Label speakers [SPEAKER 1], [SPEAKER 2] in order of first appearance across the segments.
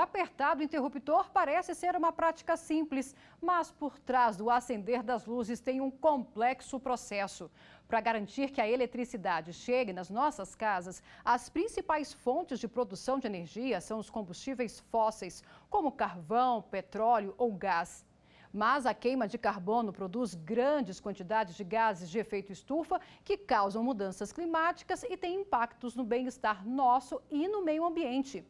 [SPEAKER 1] apertar do interruptor parece ser uma prática simples, mas por trás do acender das luzes tem um complexo processo. Para garantir que a eletricidade chegue nas nossas casas, as principais fontes de produção de energia são os combustíveis fósseis, como carvão, petróleo ou gás. Mas a queima de carbono produz grandes quantidades de gases de efeito estufa que causam mudanças climáticas e têm impactos no bem-estar nosso e no meio ambiente.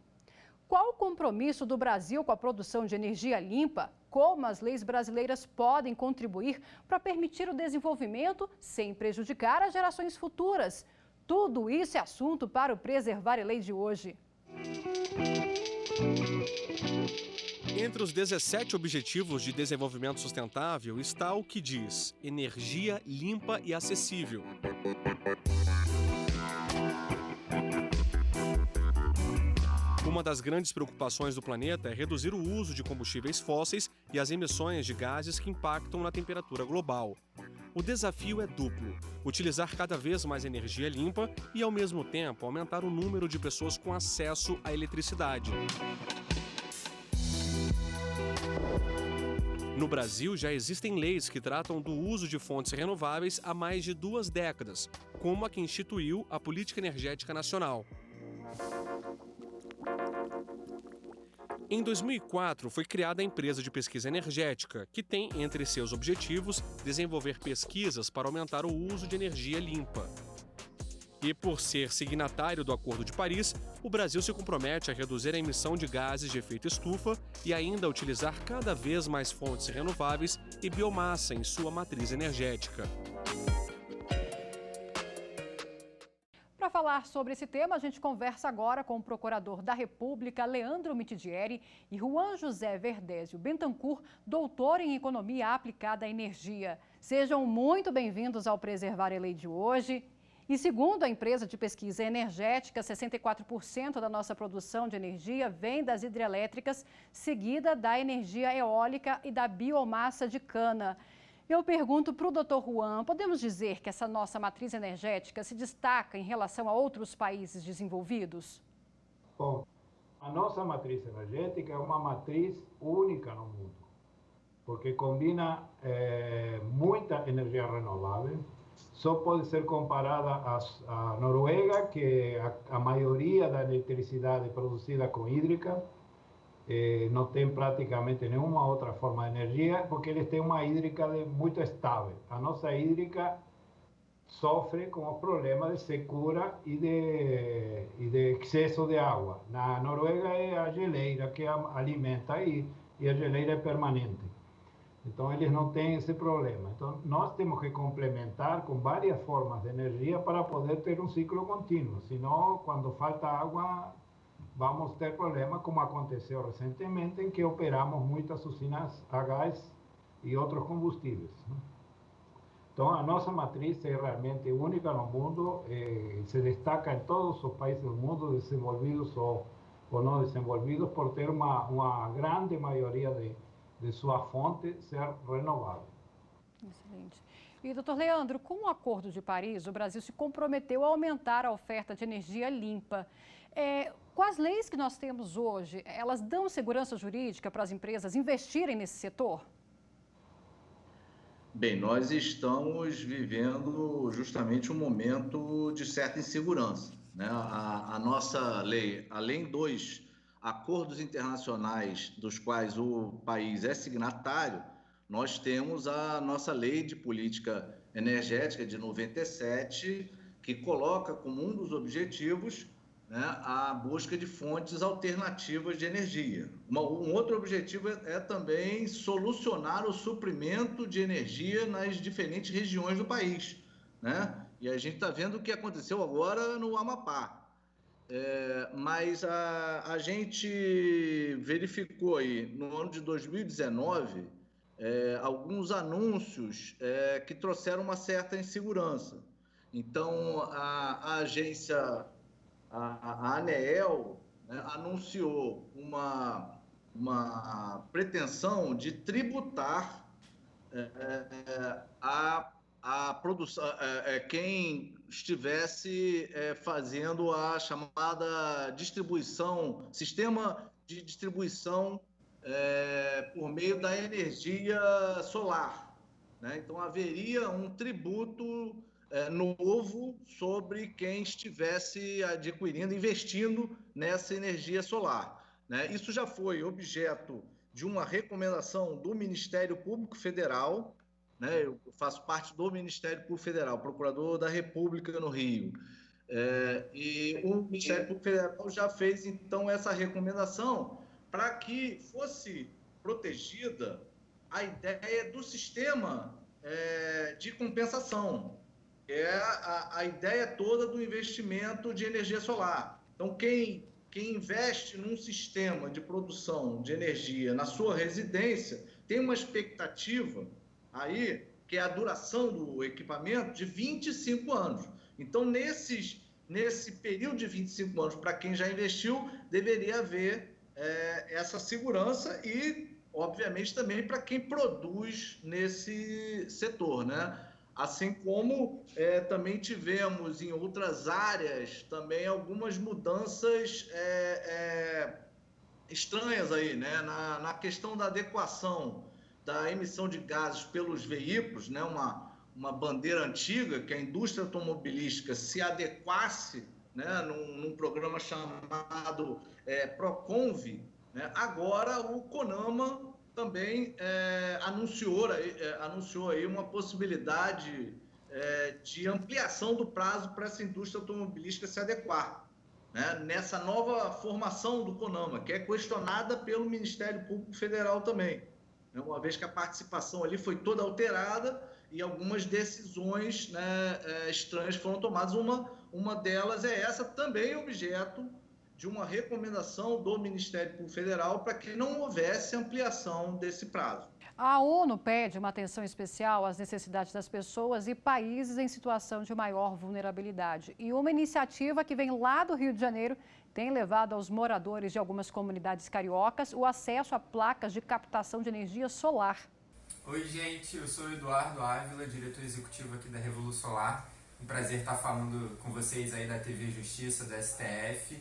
[SPEAKER 1] Qual o compromisso do Brasil com a produção de energia limpa? Como as leis brasileiras podem contribuir para permitir o desenvolvimento sem prejudicar as gerações futuras? Tudo isso é assunto para o Preservar a Lei de hoje.
[SPEAKER 2] Entre os 17 Objetivos de Desenvolvimento Sustentável está o que diz energia limpa e acessível. Uma das grandes preocupações do planeta é reduzir o uso de combustíveis fósseis e as emissões de gases que impactam na temperatura global. O desafio é duplo: utilizar cada vez mais energia limpa e, ao mesmo tempo, aumentar o número de pessoas com acesso à eletricidade. No Brasil, já existem leis que tratam do uso de fontes renováveis há mais de 2 décadas, como a que instituiu a Política Energética Nacional. Em 2004, foi criada a Empresa de Pesquisa Energética, que tem entre seus objetivos desenvolver pesquisas para aumentar o uso de energia limpa. E por ser signatário do Acordo de Paris, o Brasil se compromete a reduzir a emissão de gases de efeito estufa e ainda a utilizar cada vez mais fontes renováveis e biomassa em sua matriz energética.
[SPEAKER 1] Para falar sobre esse tema, a gente conversa agora com o Procurador da República, Leandro Mitidieri, e Juan José Verdésio Bentancur, doutor em Economia Aplicada à Energia. Sejam muito bem-vindos ao Preservar a Lei de hoje. E segundo a empresa de pesquisa energética, 64% da nossa produção de energia vem das hidrelétricas, seguida da energia eólica e da biomassa de cana. Eu pergunto para o doutor Juan, podemos dizer que essa nossa matriz energética se destaca em relação a outros países desenvolvidos?
[SPEAKER 3] Bom, a nossa matriz energética é uma matriz única no mundo, porque combina muita energia renovável. Só pode ser comparada à Noruega, que a maioria da eletricidade é produzida com hídrica, não tem praticamente nenhuma outra forma de energia, porque eles têm uma hídrica muito estável. A nossa hídrica sofre com o problema de secura e de excesso de água. Na Noruega é a geleira que alimenta e a geleira é permanente. Então, eles não têm esse problema. Então, nós temos que complementar com várias formas de energia para poder ter um ciclo contínuo. Senão, quando falta água, vamos ter problema, como aconteceu recentemente, em que operamos muitas usinas a gás e outros combustíveis. Então, a nossa matriz é realmente única no mundo, se destaca em todos os países do mundo, desenvolvidos ou não desenvolvidos, por ter uma grande maioria de sua fonte ser renovável.
[SPEAKER 1] Excelente. E, doutor Leandro, com o Acordo de Paris, o Brasil se comprometeu a aumentar a oferta de energia limpa. Com as leis que nós temos hoje, elas dão segurança jurídica para as empresas investirem nesse setor?
[SPEAKER 4] Bem, nós estamos vivendo justamente um momento de certa insegurança, né? A nossa lei, além dos acordos internacionais dos quais o país é signatário, nós temos a nossa lei de política energética de 97, que coloca como um dos objetivos, né, a busca de fontes alternativas de energia. Um outro objetivo é também solucionar o suprimento de energia nas diferentes regiões do país, né? E a gente está vendo o que aconteceu agora no Amapá. Mas a gente verificou aí, no ano de 2019, alguns anúncios que trouxeram uma certa insegurança. Então, a agência, a ANEEL, né, anunciou uma pretensão de tributar a produção, quem estivesse fazendo a chamada distribuição, sistema de distribuição por meio da energia solar, né? Então, haveria um tributo novo sobre quem estivesse adquirindo, investindo nessa energia solar, né? Isso já foi objeto de uma recomendação do Ministério Público Federal, né? Eu faço parte do Ministério Público Federal, procurador da República no Rio. E o Ministério Público Federal já fez, então, essa recomendação para que fosse protegida a ideia do sistema de compensação, que é a ideia toda do investimento de energia solar. Então, quem investe num sistema de produção de energia na sua residência tem uma expectativa aí, que é a duração do equipamento, de 25 anos. Então, nesse período de 25 anos, para quem já investiu, deveria haver essa segurança e, obviamente, também para quem produz nesse setor, né? Assim como também tivemos em outras áreas também algumas mudanças estranhas aí, né? Na questão da adequação da emissão de gases pelos veículos, né? Uma bandeira antiga que a indústria automobilística se adequasse, né? Num programa chamado Proconv, né? Agora o CONAMA também anunciou aí uma possibilidade de ampliação do prazo para essa indústria automobilística se adequar, né? Nessa nova formação do CONAMA, que é questionada pelo Ministério Público Federal também, né? Uma vez que a participação ali foi toda alterada e algumas decisões, né, estranhas foram tomadas. Uma delas é essa, também objeto de uma recomendação do Ministério Público Federal para que não houvesse ampliação desse prazo.
[SPEAKER 1] A ONU pede uma atenção especial às necessidades das pessoas e países em situação de maior vulnerabilidade. E uma iniciativa que vem lá do Rio de Janeiro tem levado aos moradores de algumas comunidades cariocas o acesso a placas de captação de energia solar.
[SPEAKER 5] Oi, gente, eu sou o Eduardo Ávila, diretor executivo aqui da Revolu Solar. Um prazer estar falando com vocês aí da TV Justiça, do STF.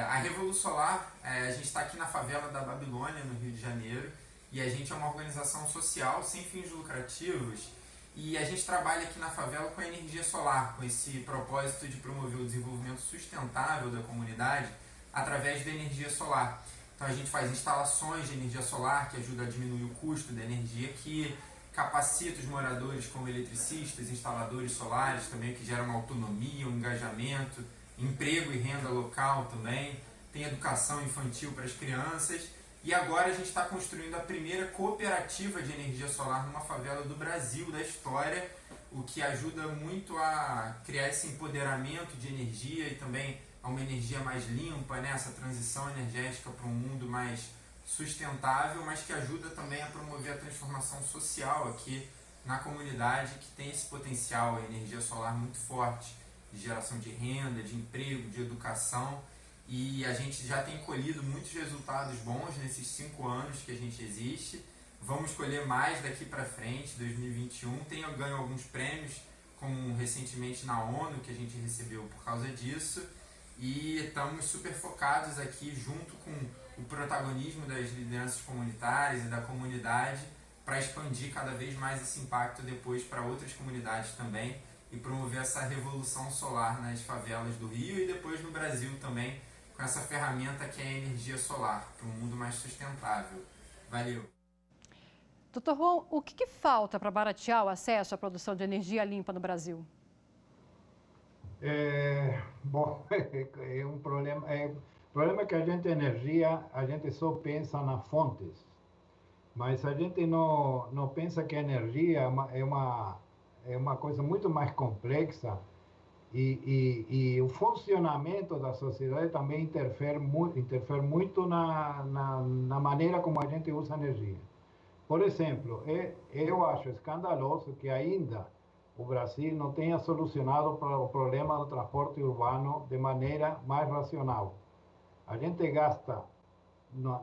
[SPEAKER 5] A Revolu Solar, a gente está aqui na favela da Babilônia, no Rio de Janeiro, e a gente é uma organização social sem fins lucrativos e a gente trabalha aqui na favela com a energia solar, com esse propósito de promover o desenvolvimento sustentável da comunidade através da energia solar. Então a gente faz instalações de energia solar que ajuda a diminuir o custo da energia, que capacita os moradores como eletricistas, instaladores solares também, que geram uma autonomia, um engajamento, emprego e renda local também, tem educação infantil para as crianças. E agora a gente está construindo a primeira cooperativa de energia solar numa favela do Brasil, da história, o que ajuda muito a criar esse empoderamento de energia e também a uma energia mais limpa, né? Essa transição energética para um mundo mais sustentável, mas que ajuda também a promover a transformação social aqui na comunidade, que tem esse potencial, a energia solar muito forte, de geração de renda, de emprego, de educação. E a gente já tem colhido muitos resultados bons nesses 5 anos que a gente existe. Vamos colher mais daqui para frente, 2021. Tenho ganho alguns prêmios, como recentemente na ONU, que a gente recebeu por causa disso. E estamos super focados aqui, junto com o protagonismo das lideranças comunitárias e da comunidade, para expandir cada vez mais esse impacto depois para outras comunidades também e promover essa revolução solar nas favelas do Rio e depois no Brasil também, com essa ferramenta que é a energia solar, para um mundo mais sustentável. Valeu!
[SPEAKER 1] Doutor Juan, o que falta para baratear o acesso à produção de energia limpa no Brasil?
[SPEAKER 3] Bom, é um problema. O problema é que a gente só pensa nas fontes, mas a gente não pensa que a energia é uma coisa muito mais complexa. E o funcionamento da sociedade também interfere muito na maneira como a gente usa a energia. Por exemplo, eu acho escandaloso que ainda o Brasil não tenha solucionado o problema do transporte urbano de maneira mais racional. A gente gasta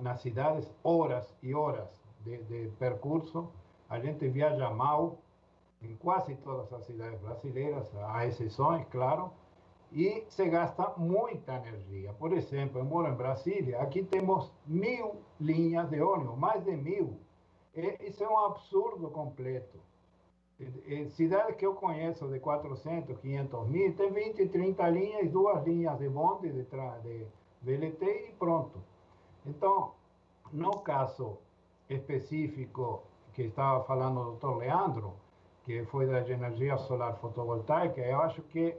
[SPEAKER 3] nas cidades horas e horas de percurso, a gente viaja mal, em quase todas as cidades brasileiras, há exceções, claro, e se gasta muita energia. Por exemplo, eu moro em Brasília, aqui temos 1.000 linhas de ônibus, mais de 1.000. Isso é um absurdo completo. Cidades que eu conheço de 400, 500 mil, tem 20, 30 linhas, 2 linhas de bonde, de VLT e pronto. Então, no caso específico que estava falando o doutor Leandro, que foi da energia solar fotovoltaica, eu acho que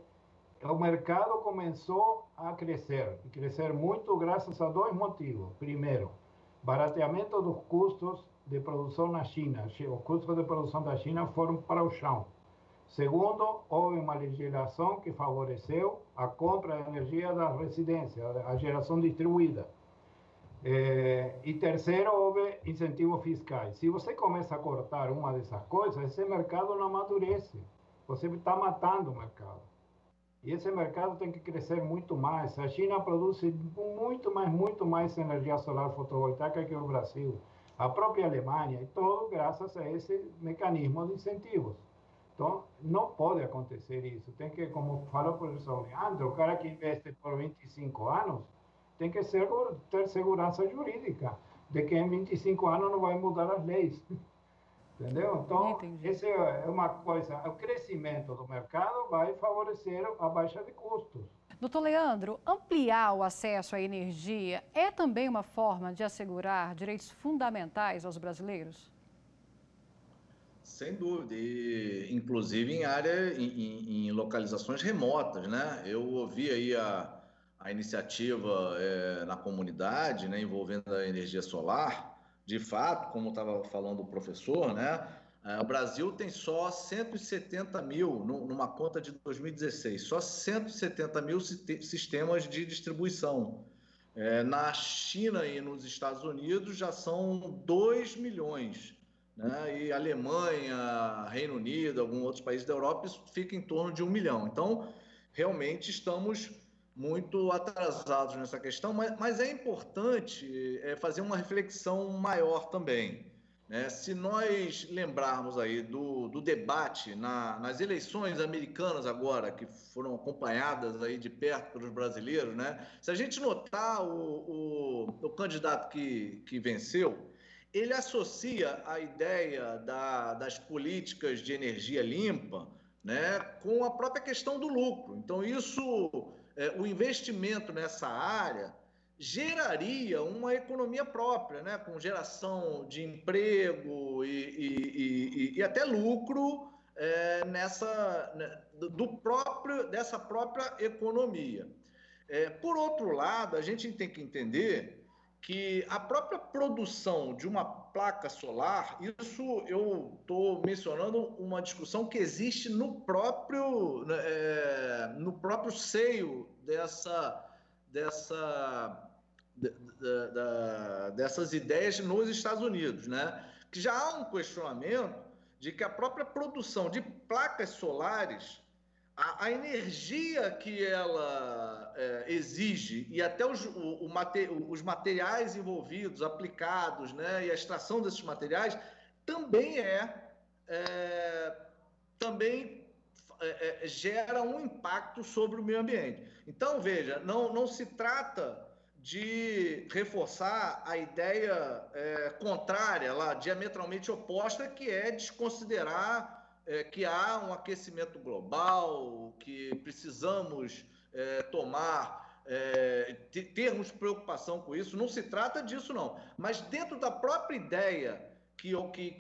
[SPEAKER 3] o mercado começou a crescer, e crescer muito graças a 2 motivos. Primeiro, barateamento dos custos de produção na China. Os custos de produção da China foram para o chão. Segundo, houve uma legislação que favoreceu a compra de energia das residências, a geração distribuída. E terceiro, houve incentivos fiscais. Se você começa a cortar uma dessas coisas, esse mercado não amadurece. Você está matando o mercado. E esse mercado tem que crescer muito mais. A China produz muito mais energia solar fotovoltaica que o Brasil. A própria Alemanha, e tudo graças a esse mecanismo de incentivos. Então, não pode acontecer isso. Tem que, como falou o professor Leandro, o cara que investe por 25 anos tem que ter segurança jurídica de que em 25 anos não vai mudar as leis. Entendeu? Então, essa é uma coisa. O crescimento do mercado vai favorecer a baixa de custos.
[SPEAKER 1] Doutor Leandro, ampliar o acesso à energia é também uma forma de assegurar direitos fundamentais aos brasileiros?
[SPEAKER 4] Sem dúvida, e, inclusive em localizações remotas, né? Eu ouvi aí a iniciativa na comunidade, né, envolvendo a energia solar. De fato, como estava falando o professor, né? O Brasil tem só 170 mil, numa conta de 2016, só 170 mil sistemas de distribuição. Na China e nos Estados Unidos já são 2 milhões. Né? E Alemanha, Reino Unido, alguns outros países da Europa, isso fica em torno de 1 milhão. Então, realmente estamos muito atrasados nessa questão, mas é importante fazer uma reflexão maior também. Né? Se nós lembrarmos aí do debate nas eleições americanas agora, que foram acompanhadas aí de perto pelos brasileiros, né? Se a gente notar o candidato que venceu, ele associa a ideia das políticas de energia limpa, né, com a própria questão do lucro. Então, o investimento nessa área geraria uma economia própria, né, com geração de emprego e até lucro dessa própria economia. Por outro lado, a gente tem que entender que a própria produção de uma placa solar, isso eu estou mencionando uma discussão que existe no próprio seio dessas ideias nos Estados Unidos, né? Que já há um questionamento de que a própria produção de placas solares, a energia que ela exige e até os materiais envolvidos, aplicados, né, e a extração desses materiais também gera um impacto sobre o meio ambiente. Então, veja, não se trata de reforçar a ideia contrária, lá, diametralmente oposta, que é desconsiderar que há um aquecimento global, que precisamos termos preocupação com isso. Não se trata disso, não. Mas dentro da própria ideia que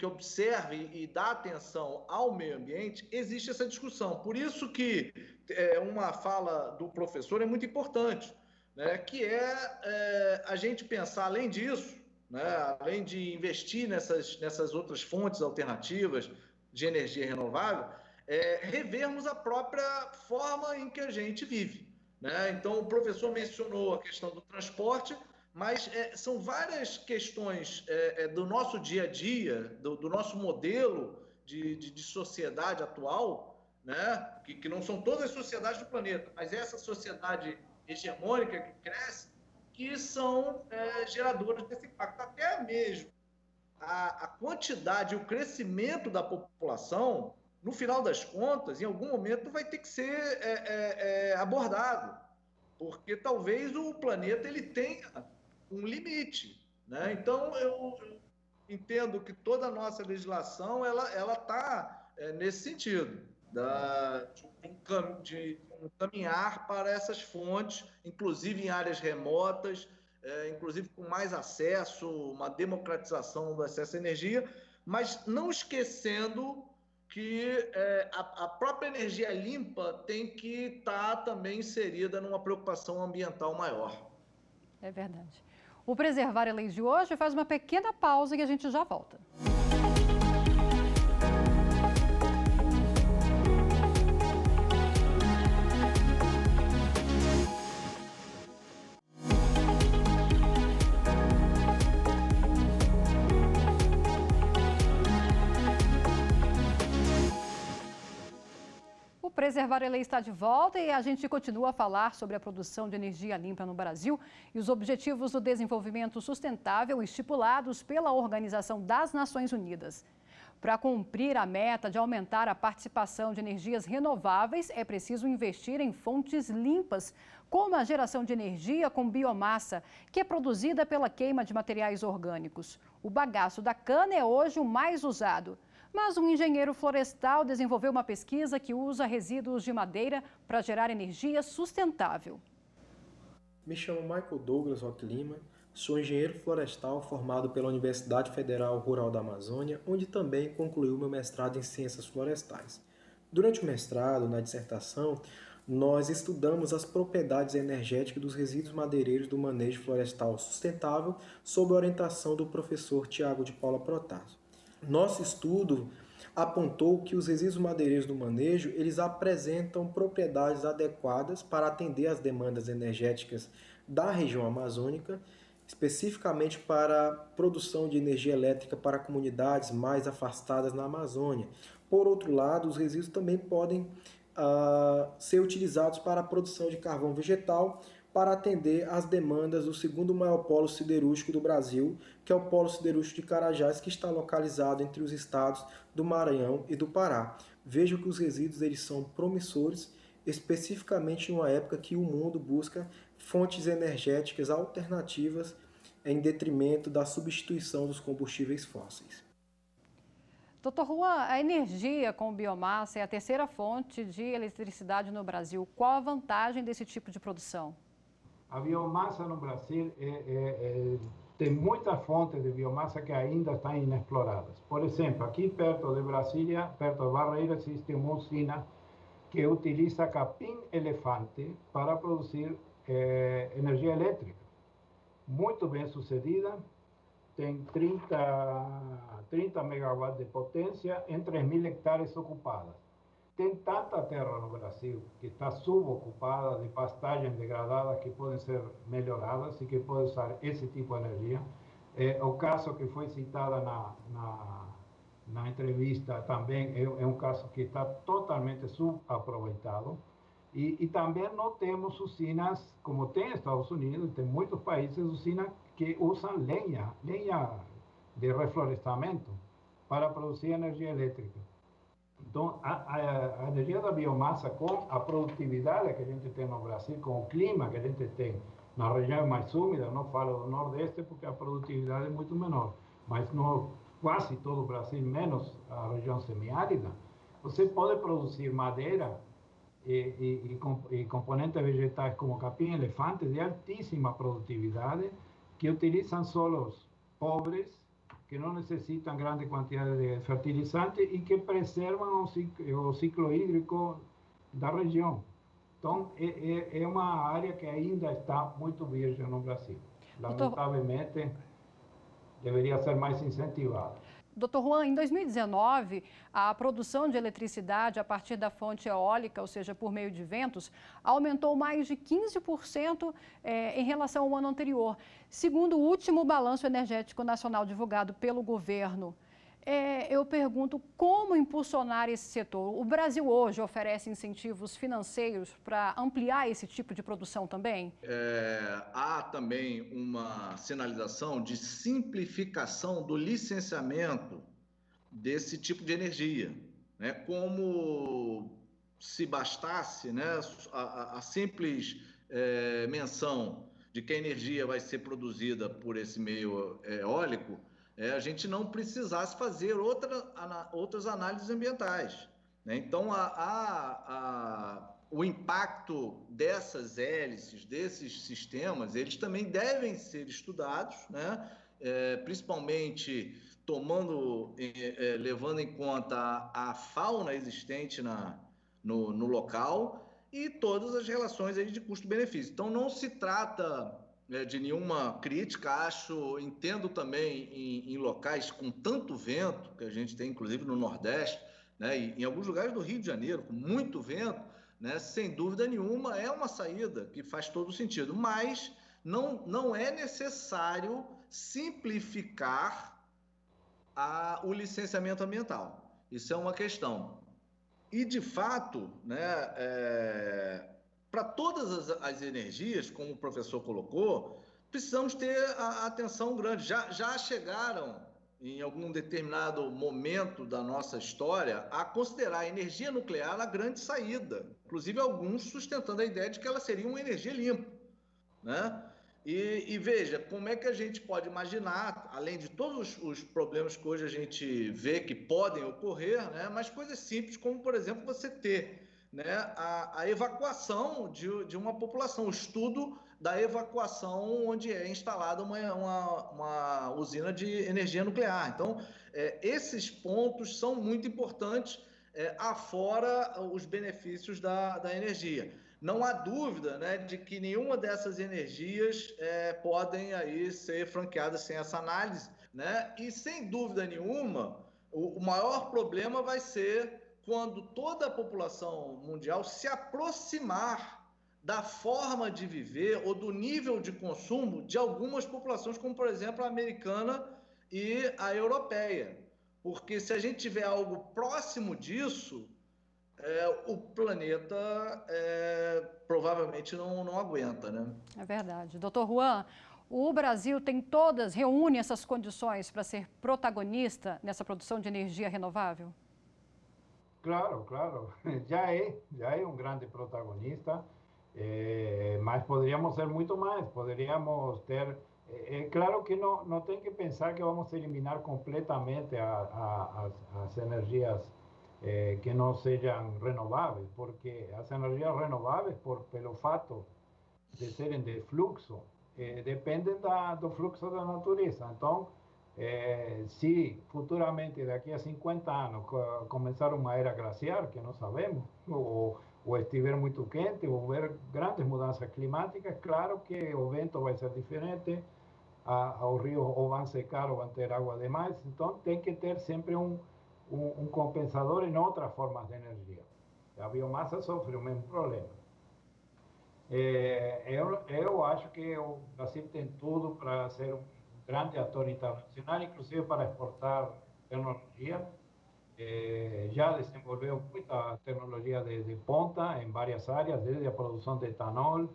[SPEAKER 4] observe e dá atenção ao meio ambiente, existe essa discussão. Por isso que uma fala do professor é muito importante, né? Que a gente pensar, além disso, né, além de investir nessas outras fontes alternativas de energia renovável, revermos a própria forma em que a gente vive. Né? Então, o professor mencionou a questão do transporte, mas são várias questões do nosso dia a dia, do nosso modelo de sociedade atual, né? Que não são todas as sociedades do planeta, mas essa sociedade hegemônica que cresce, que são geradoras desse impacto. Até mesmo a quantidade e o crescimento da população, no final das contas, em algum momento vai ter que ser abordado, porque talvez o planeta ele tenha um limite, né? Então, eu entendo que toda a nossa legislação ela está nesse sentido, de caminhar para essas fontes, inclusive em áreas remotas, inclusive com mais acesso, uma democratização do acesso à energia, mas não esquecendo que a própria energia limpa tem que estar também inserida numa preocupação ambiental maior.
[SPEAKER 1] É verdade. O Preservar é Lei de hoje faz uma pequena pausa e a gente já volta. O Preservar a Lei está de volta e a gente continua a falar sobre a produção de energia limpa no Brasil e os objetivos do desenvolvimento sustentável estipulados pela Organização das Nações Unidas. Para cumprir a meta de aumentar a participação de energias renováveis, é preciso investir em fontes limpas, como a geração de energia com biomassa, que é produzida pela queima de materiais orgânicos. O bagaço da cana é hoje o mais usado. Mas um engenheiro florestal desenvolveu uma pesquisa que usa resíduos de madeira para gerar energia sustentável.
[SPEAKER 6] Me chamo Michael Douglas Roque Lima, sou engenheiro florestal formado pela Universidade Federal Rural da Amazônia, onde também concluí meu mestrado em Ciências Florestais. Durante o mestrado, na dissertação, nós estudamos as propriedades energéticas dos resíduos madeireiros do manejo florestal sustentável sob a orientação do professor Tiago de Paula Protásio. Nosso estudo apontou que os resíduos madeireiros do manejo eles apresentam propriedades adequadas para atender às demandas energéticas da região amazônica, especificamente para a produção de energia elétrica para comunidades mais afastadas na Amazônia. Por outro lado, os resíduos também podem ser utilizados para a produção de carvão vegetal, para atender às demandas do segundo maior polo siderúrgico do Brasil, que é o Polo Siderúrgico de Carajás, que está localizado entre os estados do Maranhão e do Pará. Vejo que os resíduos eles são promissores, especificamente em uma época que o mundo busca fontes energéticas alternativas em detrimento da substituição dos combustíveis fósseis.
[SPEAKER 1] Doutor Juan, a energia com biomassa é a terceira fonte de eletricidade no Brasil. Qual a vantagem desse tipo de produção?
[SPEAKER 3] A biomassa no Brasil tem muitas fontes de biomassa que ainda estão inexploradas. Por exemplo, aqui perto de Brasília, perto de Barreira, existe uma usina que utiliza capim-elefante para produzir energia elétrica. Muito bem sucedida, tem 30 megawatts de potência em 3.000 hectares ocupadas. Tem tanta terra no Brasil que está subocupada de pastagens degradadas que podem ser melhoradas e que podem usar esse tipo de energia. O caso que foi citado na entrevista também é um caso que está totalmente subaproveitado. E também não temos usinas, como tem nos Estados Unidos, tem muitos países, usinas que usam lenha de reflorestamento para produzir energia elétrica. Então, a energia da biomassa, com a produtividade que a gente tem no Brasil, com o clima que a gente tem na região mais úmida, não falo do Nordeste porque a produtividade é muito menor, mas no quase todo o Brasil, menos a região semiárida, você pode produzir madeira e componentes vegetais como capim-elefante de altíssima produtividade, que utilizam solos pobres, que não necessitam grande quantidade de fertilizante e que preservam o ciclo hídrico da região. Então, é uma área que ainda está muito virgem no Brasil. Lamentavelmente, deveria ser mais incentivada.
[SPEAKER 1] Doutor Juan, em 2019, a produção de eletricidade a partir da fonte eólica, ou seja, por meio de ventos, aumentou mais de 15% em relação ao ano anterior, segundo o último balanço energético nacional divulgado pelo governo. Eu pergunto como impulsionar esse setor. O Brasil hoje oferece incentivos financeiros para ampliar esse tipo de produção também?
[SPEAKER 4] Há também uma sinalização de simplificação do licenciamento desse tipo de energia, né? Como se bastasse, né, a simples menção de que a energia vai ser produzida por esse meio eólico, a gente não precisasse fazer outras análises ambientais, né? Então, o impacto dessas hélices, desses sistemas, eles também devem ser estudados, né? Principalmente levando em conta a fauna existente no local e todas as relações aí de custo-benefício. Então, não se trata de nenhuma crítica, entendo também em locais com tanto vento, que a gente tem inclusive no Nordeste, né, e em alguns lugares do Rio de Janeiro, com muito vento, né, sem dúvida nenhuma é uma saída que faz todo sentido, mas não é necessário simplificar o licenciamento ambiental. Isso é uma questão. E, de fato, né, para todas as energias, como o professor colocou, precisamos ter a atenção grande. Já chegaram, em algum determinado momento da nossa história, a considerar a energia nuclear a grande saída. Inclusive, alguns sustentando a ideia de que ela seria uma energia limpa, né? E veja, como é que a gente pode imaginar, além de todos os problemas que hoje a gente vê que podem ocorrer, né, mas coisas simples, como, por exemplo, você ter, né, a evacuação de uma população, o estudo da evacuação onde é instalada uma usina de energia nuclear. Então, esses pontos são muito importantes, afora os benefícios da energia. Não há dúvida, né, de que nenhuma dessas energias podem aí ser franqueadas sem essa análise, né? E sem dúvida nenhuma, o maior problema vai ser quando toda a população mundial se aproximar da forma de viver ou do nível de consumo de algumas populações, como por exemplo a americana e a europeia. Porque se a gente tiver algo próximo disso, o planeta provavelmente não aguenta, né?
[SPEAKER 1] É verdade. Doutor Juan, o Brasil reúne essas condições para ser protagonista nessa produção de energia renovável?
[SPEAKER 3] Claro, claro. Já é um grande protagonista, mas poderíamos ser muito mais. Poderíamos ter... claro que não tem que pensar que vamos eliminar completamente as energias que não sejam renováveis, porque as energias renováveis, pelo fato de serem de fluxo, dependem do fluxo da natureza. Então, se futuramente, daqui a 50 anos, começar uma era glaciar, que não sabemos, ou estiver muito quente, ou houver grandes mudanças climáticas, claro que o vento vai ser diferente, os rios ou vão secar ou vão ter água demais, então tem que ter sempre um compensador em outras formas de energia. A biomassa sofre o mesmo problema. Eu acho que o Brasil tem tudo para ser um grande ator internacional, inclusive para exportar tecnologia. Já desenvolveu muita tecnologia de ponta em várias áreas, desde a produção de etanol.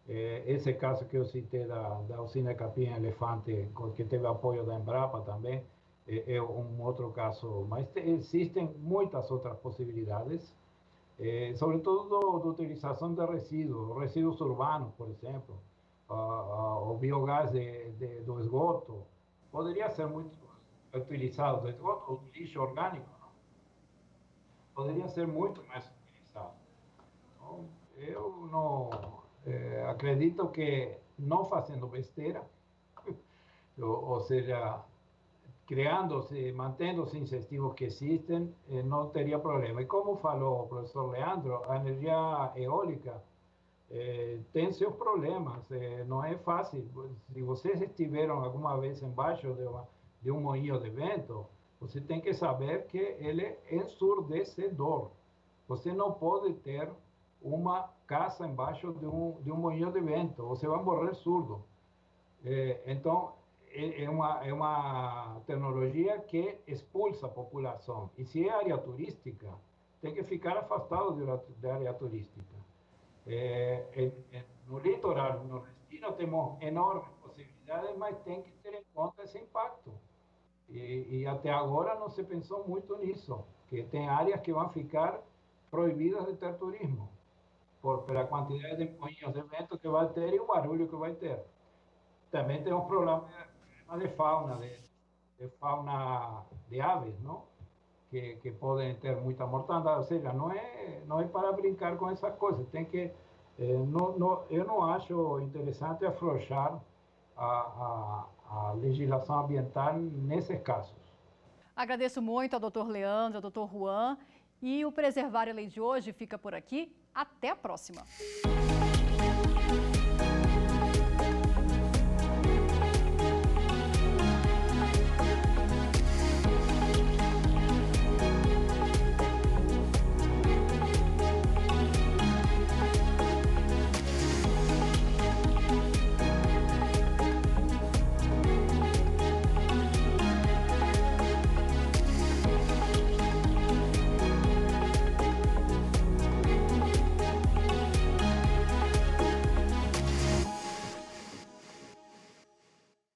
[SPEAKER 3] Esse caso que eu citei da usina Capim Elefante, que teve apoio da Embrapa também, é um outro caso. Mas existem muitas outras possibilidades. Sobretudo da utilização de resíduos urbanos, por exemplo, o biogás do esgoto, poderia ser muito utilizado, do esgoto ou do lixo orgânico, não? Poderia ser muito mais utilizado. Então, eu não acredito que não fazendo besteira, ou seja, mantendo os incentivos que existem, não teria problema. E como falou o professor Leandro, a energia eólica tem seus problemas, não é fácil. Se vocês estiveram alguma vez embaixo de um moinho de vento, você tem que saber que ele é ensurdecedor. Você não pode ter uma casa embaixo de um moinho de vento, você vai morrer surdo. Então, é uma tecnologia que expulsa a população. E se é área turística, tem que ficar afastado da área turística. No litoral nordestino temos enormes possibilidades, mas tem que ter em conta esse impacto. E até agora não se pensou muito nisso, que tem áreas que vão ficar proibidas de ter turismo, pela quantidade de moinhos de vento que vai ter e o barulho que vai ter. Também tem um problema de fauna, de fauna de aves, não? Que podem ter muita mortandade, ou seja, não é para brincar com essas coisas. Tem que, eu não acho interessante afrouxar a legislação ambiental nesses casos.
[SPEAKER 1] Agradeço muito ao Dr. Leandro, ao Dr. Juan. E o Preservar a Lei de hoje fica por aqui. Até a próxima!